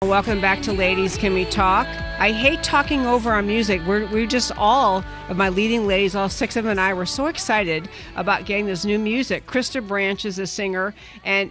Welcome back to Ladies Can We Talk? I hate talking over our music. We're just all of my leading ladies, all six of them and I, were so excited about getting this new music. Krista Branch is a singer, and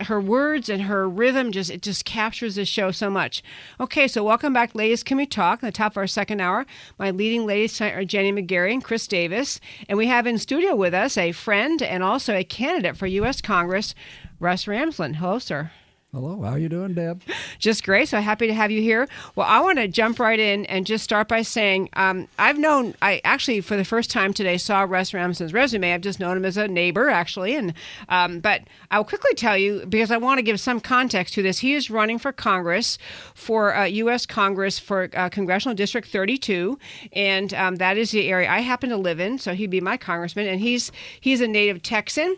her words and her rhythm just captures the show so much. Okay, so welcome back, Ladies Can We Talk? On the top of our second hour, my leading ladies tonight are Jenny McGarry and Chris Davis, and we have in studio with us a friend and also a candidate for U.S. Congress, Russ Ramsland. Hello, sir. Hello, how you doing, Deb? Just great. So happy to have you here. Well, I want to jump right in and just start by saying I actually for the first time today saw Russ Ramsland's resume. I've just known him as a neighbor, actually, and but I'll quickly tell you, because I want to give some context to this. He is running for Congress, for U.S. Congress for Congressional District 32, and that is the area I happen to live in. So he'd be my congressman, and he's a native Texan.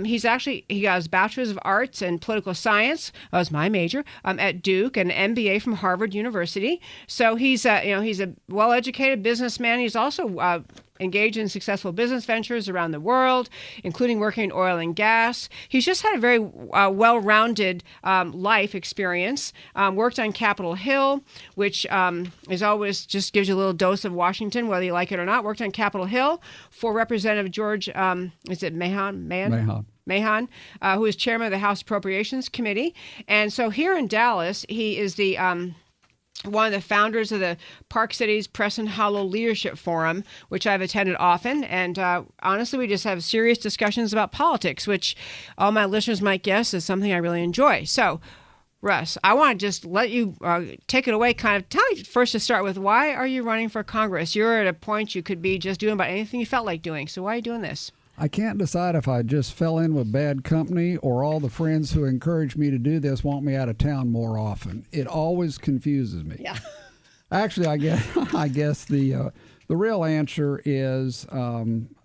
He got his Bachelor's of Arts in Political Science. That was my major at Duke, and an MBA from Harvard University. So he's a well-educated businessman. He's also engaged in successful business ventures around the world, including working in oil and gas. He's just had a very well-rounded life experience. Worked on Capitol Hill, which is always just gives you a little dose of Washington, whether you like it or not. Worked on Capitol Hill for Representative George, is it Mahon? Mahon, who is chairman of the House Appropriations Committee. And so here in Dallas, he is the one of the founders of the Park Cities Preston Hollow Leadership Forum, which I've attended often. And honestly, we just have serious discussions about politics, which all my listeners might guess is something I really enjoy. So, Russ, I want to just let you take it away. Kind of tell me first to start with, why are you running for Congress? You're at a point you could be just doing about anything you felt like doing. So why are you doing this? I can't decide if I just fell in with bad company or all the friends who encourage me to do this want me out of town more often. It always confuses me. Yeah. Actually, I guess the real answer is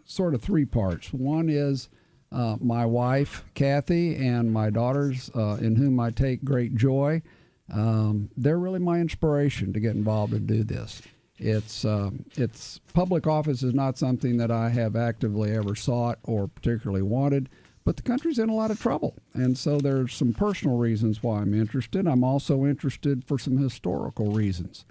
sort of three parts. One is my wife, Kathy, and my daughters, in whom I take great joy. They're really my inspiration to get involved and do this. It's public office is not something that I have actively ever sought or particularly wanted, but the country's in a lot of trouble. And so there's some personal reasons why I'm interested. I'm also interested for some historical reasons.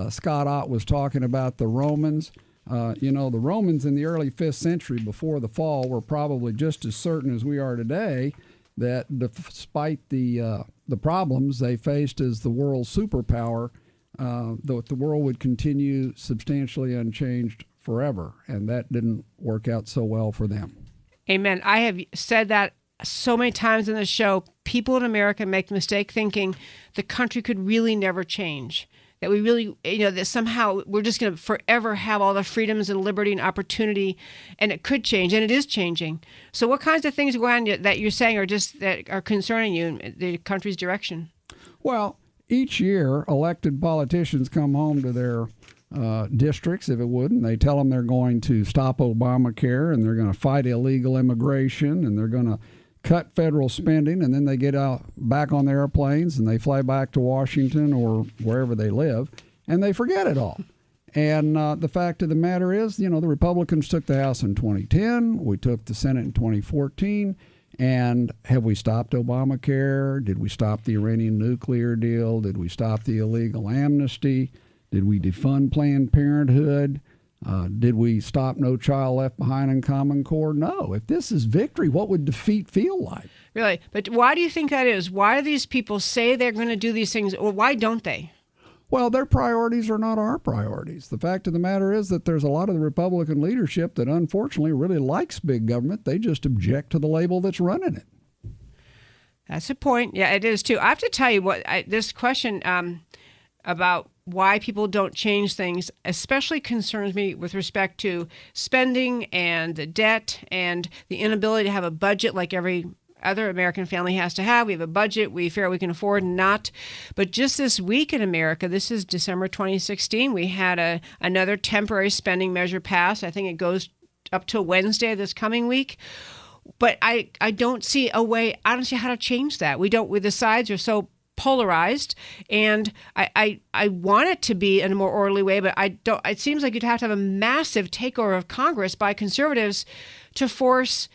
Scott Ott was talking about the Romans. The Romans in the early 5th century before the fall were probably just as certain as we are today that despite the problems they faced as the world's superpower, the world would continue substantially unchanged forever, and that didn't work out so well for them. Amen. I have said that so many times in the show. People in America make the mistake thinking the country could really never change, that we really, that somehow we're just going to forever have all the freedoms and liberty and opportunity, and it could change, and it is changing. So what kinds of things going on that you're saying are just that are concerning you in the country's direction? Well, each year, elected politicians come home to their districts, if it would, and they tell them they're going to stop Obamacare, and they're going to fight illegal immigration, and they're going to cut federal spending, and then they get out back on their airplanes, and they fly back to Washington or wherever they live, and they forget it all. And the fact of the matter is, the Republicans took the House in 2010. We took the Senate in 2014. And have we stopped Obamacare? Did we stop the Iranian nuclear deal? Did we stop the illegal amnesty? Did we defund Planned Parenthood? Did we stop No Child Left Behind and Common Core? No. If this is victory, what would defeat feel like? Really? But why do you think that is? Why do these people say they're going to do these things, or why don't they? Well, their priorities are not our priorities. The fact of the matter is that there's a lot of the Republican leadership that unfortunately really likes big government. They just object to the label that's running it. That's a point. Yeah, it is too. I have to tell you this question about why people don't change things especially concerns me with respect to spending and the debt and the inability to have a budget like every other American family has to have. We have a budget we feel we can afford and not. But just this week in America, this is December 2016, we had another temporary spending measure passed. I think it goes up till Wednesday this coming week. But I don't see a way, I don't see how to change that. The sides are so polarized, and I want it to be in a more orderly way, but it seems like you'd have to have a massive takeover of Congress by conservatives to force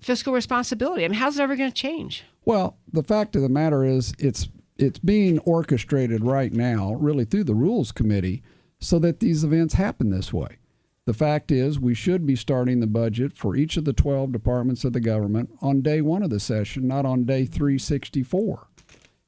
fiscal responsibility. I mean, how's it ever going to change? Well, the fact of the matter is it's it's being orchestrated right now, really through the Rules Committee, so that these events happen this way. The fact is, we should be starting the budget for each of the 12 departments of the government on day one of the session, not on day 364.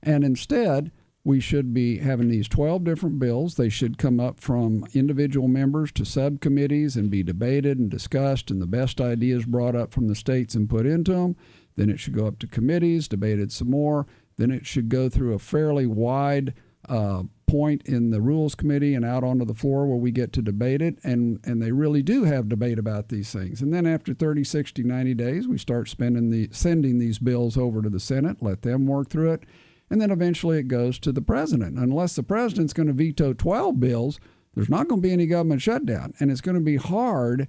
And instead, we should be having these 12 different bills. They should come up from individual members to subcommittees and be debated and discussed, and the best ideas brought up from the states and put into them. Then it should go up to committees, debated some more. Then it should go through a fairly wide point in the Rules Committee and out onto the floor where we get to debate it, and they really do have debate about these things. And then after 30, 60, 90 days, we start sending these bills over to the Senate, let them work through it, and then eventually it goes to the president. Unless the president's going to veto 12 bills, there's not going to be any government shutdown, and it's going to be hard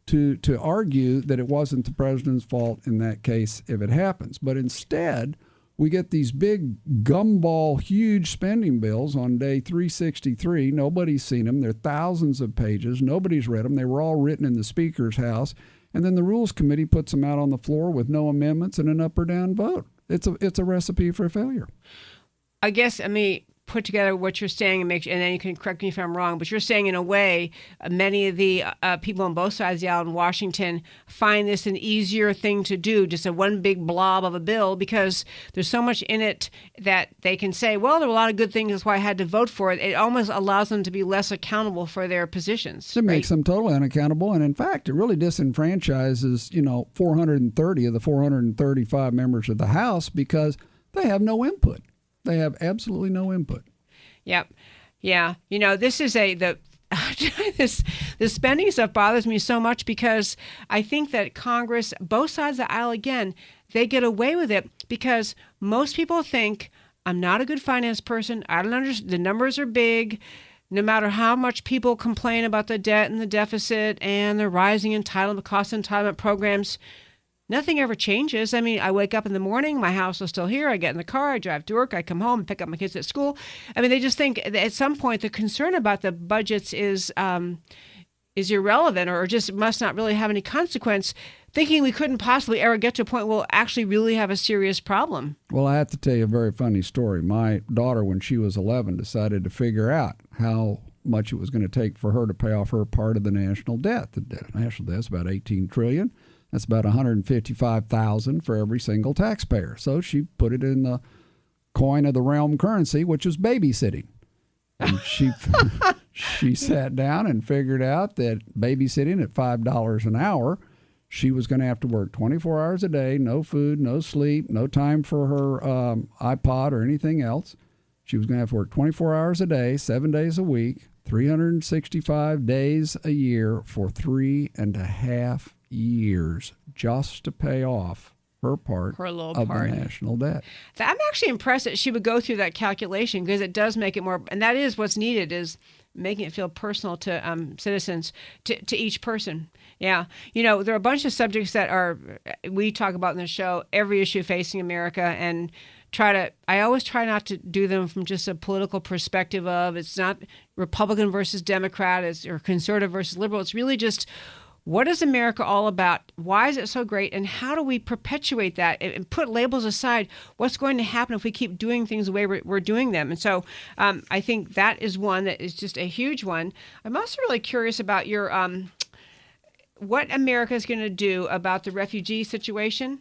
to argue that it wasn't the president's fault in that case if it happens. But instead, we get these big gumball, huge spending bills on day 363. Nobody's seen them. They're thousands of pages. Nobody's read them. They were all written in the Speaker's house. And then the Rules Committee puts them out on the floor with no amendments and an up or down vote. It's a recipe for failure. I guess, put together what you're saying and and then you can correct me if I'm wrong, but you're saying in a way, many of the people on both sides of the aisle in Washington find this an easier thing to do, just a one big blob of a bill, because there's so much in it that they can say, well, there were a lot of good things, that's why I had to vote for it. It almost allows them to be less accountable for their positions. It makes them totally unaccountable, and in fact, it really disenfranchises, 430 of the 435 members of the House because they have no input. They have absolutely no input. Yep. Yeah. This is this spending stuff bothers me so much because I think that Congress, both sides of the aisle, again, they get away with it because most people think, I'm not a good finance person. I don't understand. The numbers are big. No matter how much people complain about the debt and the deficit and the rising cost entitlement programs, nothing ever changes. I wake up in the morning, my house is still here. I get in the car, I drive to work, I come home, pick up my kids at school. They just think that at some point the concern about the budgets is irrelevant or just must not really have any consequence, thinking we couldn't possibly ever get to a point where we'll actually really have a serious problem. Well, I have to tell you a very funny story. My daughter, when she was 11, decided to figure out how much it was going to take for her to pay off her part of the national debt. The national debt is about $18 trillion. That's about $155,000 for every single taxpayer. So she put it in the coin of the realm currency, which was babysitting. And she sat down and figured out that babysitting at $5 an hour, she was going to have to work 24 hours a day, no food, no sleep, no time for her iPod or anything else. She was going to have to work 24 hours a day, 7 days a week, 365 days a year for 3.5 years just to pay off her part of the national debt. I'm actually impressed that she would go through that calculation because it does make it more, and that is what's needed, is making it feel personal to citizens, to each person. Yeah. There are a bunch of subjects that we talk about in the show, every issue facing America, and I always try not to do them from just a political perspective of, it's not Republican versus Democrat, or conservative versus liberal. It's really just, what is America all about? Why is it so great? And how do we perpetuate that and put labels aside? What's going to happen if we keep doing things the way we're doing them? And so I think that is one that is just a huge one. I'm also really curious about your what America is going to do about the refugee situation.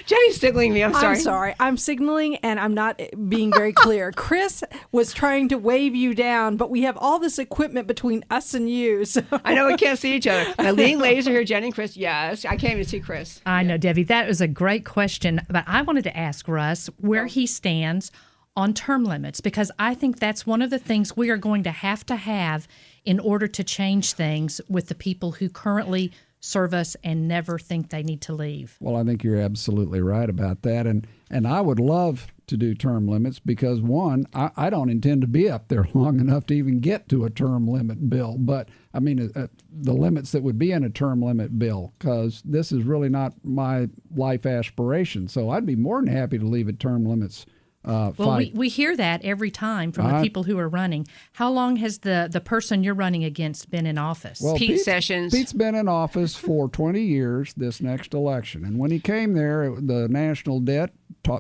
Jenny's signaling me. I'm sorry. I'm signaling, and I'm not being very clear. Chris was trying to wave you down, but we have all this equipment between us and you. So. I know we can't see each other. My leading ladies are here, Jenny and Chris. Yes, I can't even see Chris. I know, Debbie. That was a great question, but I wanted to ask Russ where he stands on term limits, because I think that's one of the things we are going to have in order to change things with the people who currently serve us and never think they need to leave. Well, I think you're absolutely right about that. And I would love to do term limits because, one, I don't intend to be up there long enough to even get to a term limit bill. But, the limits that would be in a term limit bill, because this is really not my life aspiration. So I'd be more than happy to leave at term limits fight. We hear that every time from the people who are running. How long has the person you're running against been in office? Well, Pete Sessions. Pete's been in office for 20 years this next election. And when he came there, the national debt,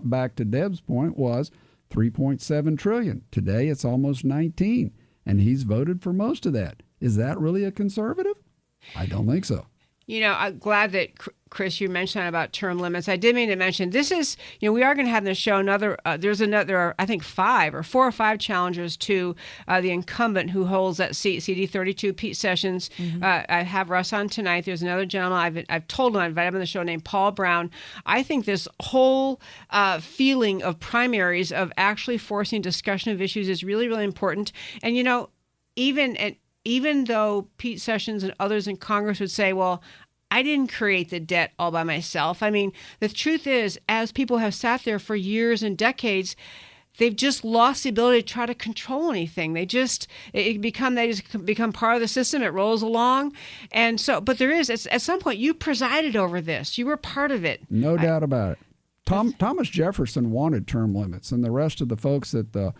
back to Deb's point, was $3.7 trillion. Today, it's almost 19. And he's voted for most of that. Is that really a conservative? I don't think so. You know, I'm glad that, Chris, you mentioned about term limits. I did mean to mention, this is, we are going to have in the show there are, I think, 4 or 5 challengers to the incumbent who holds that seat, CD 32, Pete Sessions. Mm-hmm. I have Russ on tonight. There's another gentleman I've told him, I invited him on the show, named Paul Brown. I think this whole feeling of primaries, of actually forcing discussion of issues, is really, really important. And, even though Pete Sessions and others in Congress would say, well, I didn't create the debt all by myself. I mean, the truth is, as people have sat there for years and decades, they've just lost the ability to try to control anything. They just become part of the system. It rolls along. And so, but there is, at some point, you presided over this. You were part of it. No doubt about it. Thomas Jefferson wanted term limits, and the rest of the folks at the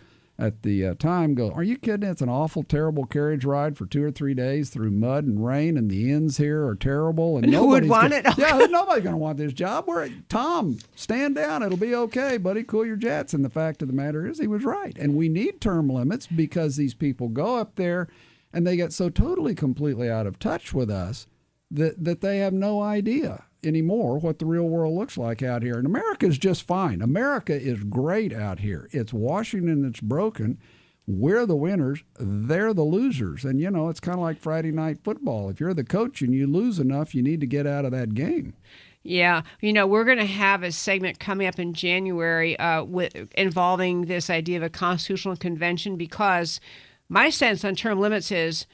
time go, are you kidding? It's an awful, terrible carriage ride for 2 or 3 days through mud and rain, and the inns here are terrible. And who would want it? Yeah, nobody's going to want this job. Tom, stand down. It'll be okay, buddy. Cool your jets. And the fact of the matter is, he was right. And we need term limits because these people go up there and they get so totally, completely out of touch with us that they have no idea anymore what the real world looks like out here. And America is just fine. America is great out here. It's Washington that's broken. We're the winners. They're the losers. And, it's kind of like Friday night football. If you're the coach and you lose enough, you need to get out of that game. Yeah. We're going to have a segment coming up in January involving this idea of a constitutional convention, because my sense on term limits is,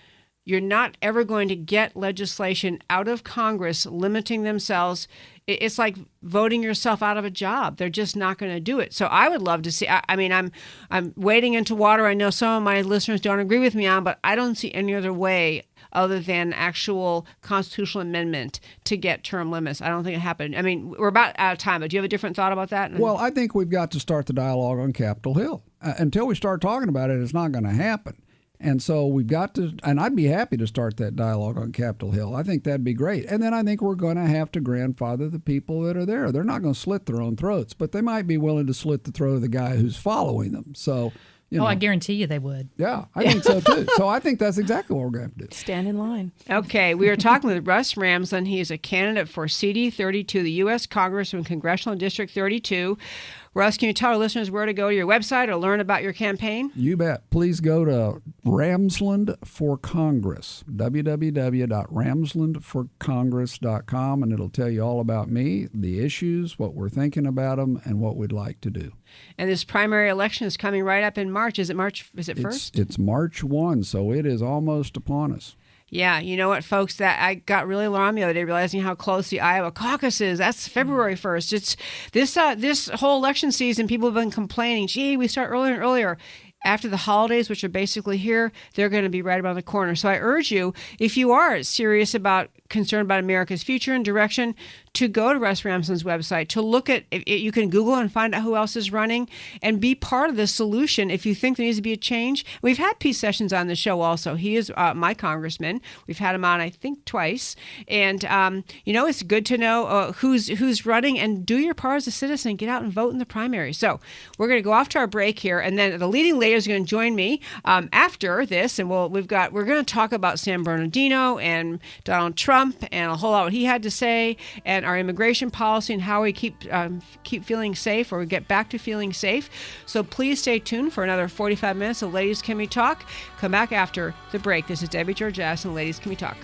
you're not ever going to get legislation out of Congress limiting themselves. It's like voting yourself out of a job. They're just not going to do it. So I would love to see. I'm wading into water I know some of my listeners don't agree with me on, but I don't see any other way other than actual constitutional amendment to get term limits. I don't think it happened. I mean, we're about out of time, but do you have a different thought about that? Well, I think we've got to start the dialogue on Capitol Hill. Until we start talking about it, it's not going to happen. And so we've got to, and I'd be happy to start that dialogue on Capitol Hill. I think that'd be great. And then I think we're going to have to grandfather the people that are there. They're not going to slit their own throats, but they might be willing to slit the throat of the guy who's following them. So, I guarantee you they would. Yeah, I think so too. So I think that's exactly what we're going to have to do. Stand in line. Okay, we are talking with Russ Ramsland. He is a candidate for CD 32, the U.S. Congress from Congressional District 32. Russ, can you tell our listeners where to go to your website or learn about your campaign? You bet. Please go to Ramsland for Congress, www.ramslandforcongress.com, and it'll tell you all about me, the issues, what we're thinking about them, and what we'd like to do. And this primary election is coming right up in March. Is it March? Is it first? It's March 1, so it is almost upon us. Yeah, you know what, folks, that I got really alarmed the other day realizing how close the Iowa caucus is. That's February 1st. It's this whole election season, people have been complaining, gee, we start earlier and earlier. After the holidays, which are basically here, they're going to be right around the corner. So I urge you, if you are serious about, concerned about America's future and direction, to go to Russ Ramsland's website, to look at, you can Google and find out who else is running and be part of the solution if you think there needs to be a change. We've had Pete Sessions on the show also. He is my congressman. We've had him on, I think, twice. And, it's good to know who's running, and do your part as a citizen. Get out and vote in the primary. So we're going to go off to our break here, and then the leading lady is going to join me after this, and we're going to talk about San Bernardino and Donald Trump and a whole lot what he had to say, and our immigration policy and how we keep feeling safe, or we get back to feeling safe. So please stay tuned for another 45 minutes of Ladies Can We Talk. Come back after the break. This is Debbie Georgatos and Ladies Can We Talk.